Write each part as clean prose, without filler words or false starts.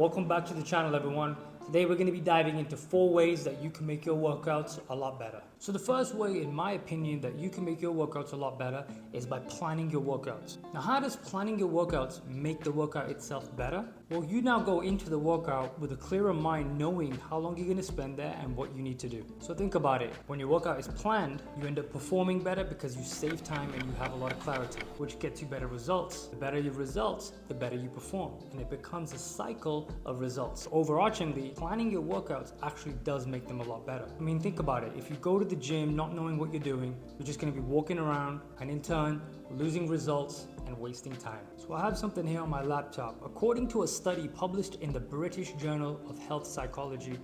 welcome back to the channel everyone. Today we're going to be diving into 4 ways that you can make your workouts a lot better. So the first way, in my opinion, that you can make your workouts a lot better is by planning your workouts. Now, how does planning your workouts make the workout itself better? Well, you now go into the workout with a clearer mind, knowing how long you're going to spend there and what you need to do. So think about it. When your workout is planned, you end up performing better because you save time and you have a lot of clarity, which gets you better results. The better your results, the better you perform. And it becomes a cycle of results. Overarchingly, planning your workouts actually does make them a lot better. I mean, think about it. If you go to the gym not knowing what you're doing, you're just going to be walking around and in turn losing results and wasting time. So I have something here on my laptop. According to a study published in the British Journal of Health Psychology,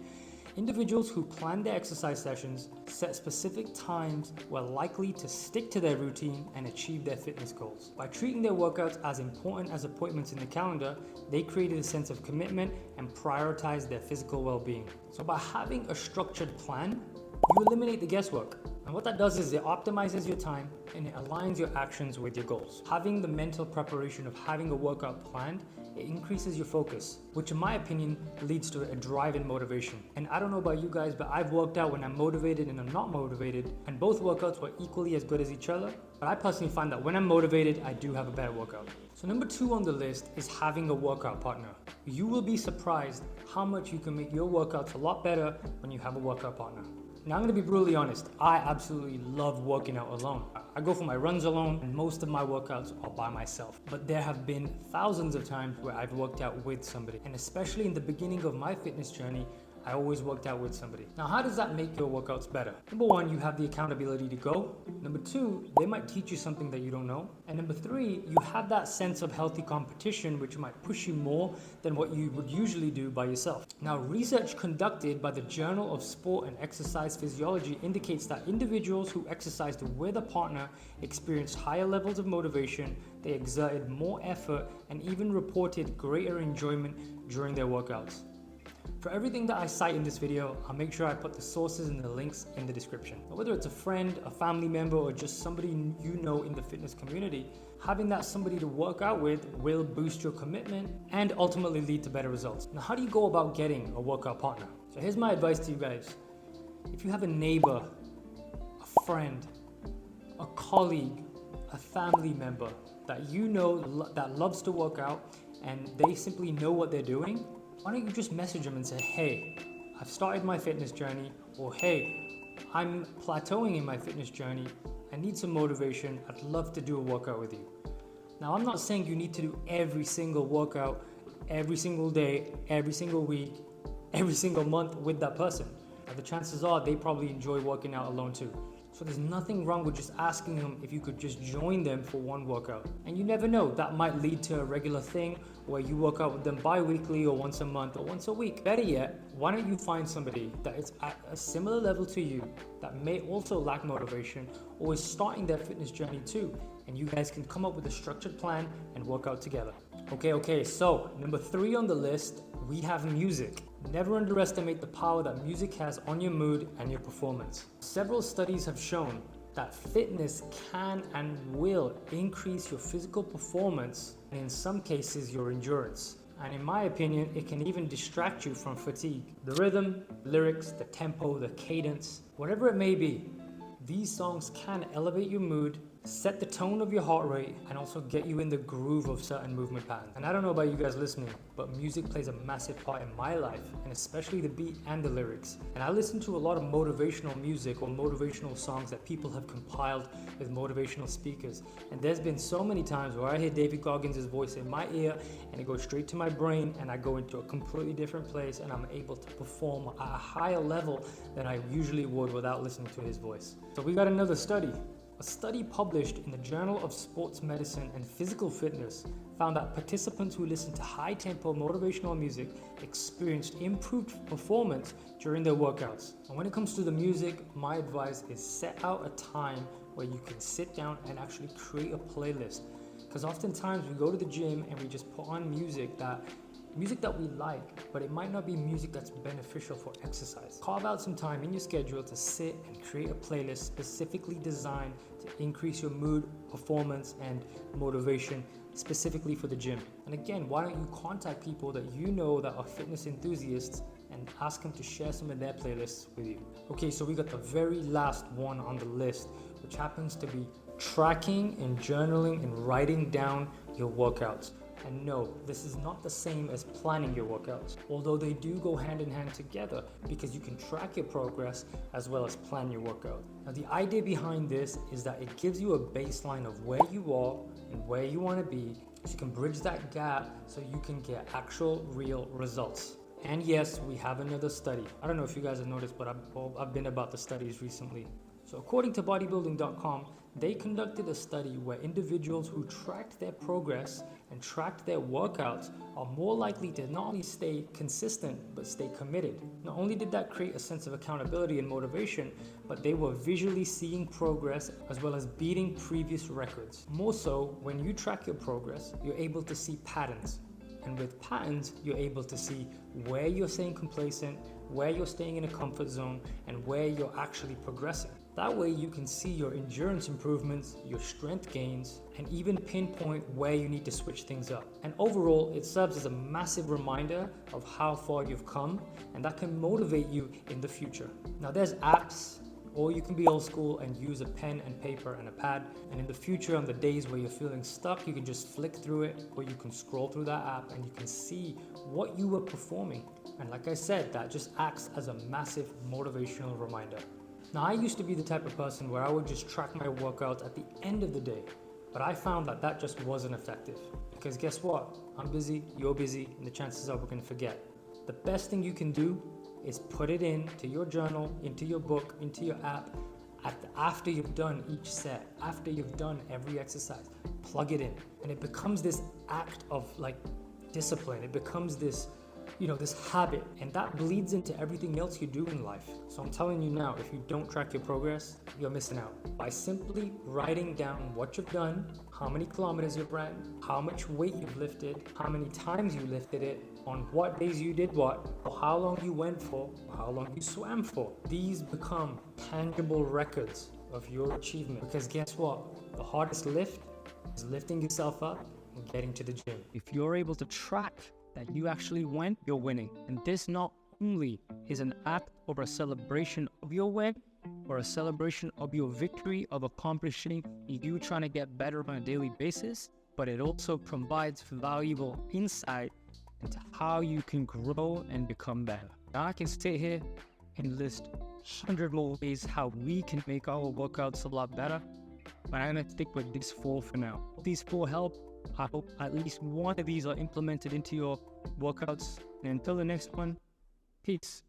individuals who plan their exercise sessions set specific times were likely to stick to their routine and achieve their fitness goals. By treating their workouts as important as appointments in the calendar, they created a sense of commitment and prioritized their physical well-being. So by having a structured plan, you eliminate the guesswork. And what that does is it optimizes your time and it aligns your actions with your goals. Having the mental preparation of having a workout planned, it increases your focus, which in my opinion leads to a drive and motivation. And I don't know about you guys, but I've worked out when I'm motivated and I'm not motivated, and both workouts were equally as good as each other. But I personally find that when I'm motivated, I do have a better workout. So number 2 on the list is having a workout partner. You will be surprised how much you can make your workouts a lot better when you have a workout partner. Now, I'm going to be brutally honest. I absolutely love working out alone. I go for my runs alone, and most of my workouts are by myself. But there have been thousands of times where I've worked out with somebody. And especially in the beginning of my fitness journey, I always worked out with somebody. Now, how does that make your workouts better? Number 1, you have the accountability to go. Number 2, they might teach you something that you don't know. And number 3, you have that sense of healthy competition, which might push you more than what you would usually do by yourself. Now, research conducted by the Journal of Sport and Exercise Physiology indicates that individuals who exercised with a partner experienced higher levels of motivation, they exerted more effort, and even reported greater enjoyment during their workouts. For everything that I cite in this video, I'll make sure I put the sources and the links in the description. Whether it's a friend, a family member, or just somebody you know in the fitness community, having that somebody to work out with will boost your commitment and ultimately lead to better results. Now, how do you go about getting a workout partner? So here's my advice to you guys. If you have a neighbor, a friend, a colleague, a family member that you know that loves to work out and they simply know what they're doing, why don't you just message them and say, hey, I've started my fitness journey, or hey, I'm plateauing in my fitness journey. I need some motivation. I'd love to do a workout with you. Now, I'm not saying you need to do every single workout, every single day, every single week, every single month with that person. But the chances are they probably enjoy working out alone too. So there's nothing wrong with just asking them if you could just join them for one workout. And you never know, that might lead to a regular thing where you work out with them bi-weekly or once a month or once a week. Better yet, why don't you find somebody that is at a similar level to you that may also lack motivation or is starting their fitness journey too, and you guys can come up with a structured plan and work out together. Okay, so number 3 on the list, we have music. Never underestimate the power that music has on your mood and your performance. Several studies have shown that fitness can and will increase your physical performance and in some cases your endurance. And in my opinion, it can even distract you from fatigue. The rhythm, lyrics, the tempo, the cadence, whatever it may be, these songs can elevate your mood, set the tone of your heart rate, and also get you in the groove of certain movement patterns. And I don't know about you guys listening, but music plays a massive part in my life, and especially the beat and the lyrics. And I listen to a lot of motivational music or motivational songs that people have compiled with motivational speakers. And there's been so many times where I hear David Goggins' voice in my ear, and it goes straight to my brain, and I go into a completely different place, and I'm able to perform at a higher level than I usually would without listening to his voice. So we got another study. A study published in the Journal of Sports Medicine and Physical Fitness found that participants who listened to high-tempo motivational music experienced improved performance during their workouts. And when it comes to the music, my advice is set out a time where you can sit down and actually create a playlist. Because oftentimes we go to the gym and we just put on music that we like, but it might not be music that's beneficial for exercise. Carve out some time in your schedule to sit and create a playlist specifically designed to increase your mood, performance, and motivation specifically for the gym. And again, why don't you contact people that you know that are fitness enthusiasts and ask them to share some of their playlists with you. Okay, so we got the very last one on the list, which happens to be tracking and journaling and writing down your workouts. And no, this is not the same as planning your workouts, although they do go hand in hand together because you can track your progress as well as plan your workout. Now, the idea behind this is that it gives you a baseline of where you are and where you want to be, so you can bridge that gap so you can get actual real results. And yes, we have another study. I don't know if you guys have noticed, but I've been about the studies recently. So according to bodybuilding.com, they conducted a study where individuals who tracked their progress and tracked their workouts are more likely to not only stay consistent, but stay committed. Not only did that create a sense of accountability and motivation, but they were visually seeing progress as well as beating previous records. More so, when you track your progress, you're able to see patterns. And with patterns, you're able to see where you're staying complacent, where you're staying in a comfort zone, and where you're actually progressing. That way you can see your endurance improvements, your strength gains, and even pinpoint where you need to switch things up. And overall, it serves as a massive reminder of how far you've come, and that can motivate you in the future. Now there's apps, or you can be old school and use a pen and paper and a pad. And in the future, on the days where you're feeling stuck, you can just flick through it, or you can scroll through that app and you can see what you were performing. And like I said, that just acts as a massive motivational reminder. Now, I used to be the type of person where I would just track my workouts at the end of the day, but I found that that just wasn't effective. Because guess what? I'm busy, you're busy, and the chances are we're gonna forget. The best thing you can do is put it into your journal, into your book, into your app, after you've done each set, after you've done every exercise. Plug it in, and it becomes this act of like discipline. It becomes this, this habit, and that bleeds into everything else you do in life. So I'm telling you now, if you don't track your progress, you're missing out. By simply writing down what you've done, how many kilometers you've ran, how much weight you've lifted, how many times you lifted it, on what days you did what, or how long you went for, or how long you swam for. These become tangible records of your achievement. Because guess what? The hardest lift is lifting yourself up and getting to the gym. If you're able to track that you actually went, you're winning. And this not only is an act or a celebration of your win, or a celebration of your victory of accomplishing you trying to get better on a daily basis, but it also provides valuable insight into how you can grow and become better. Now I can sit here and list 100 more ways how we can make our workouts a lot better, but I'm gonna stick with these 4 for now. These 4 help. I hope at least one of these are implemented into your workouts. And until the next one, peace.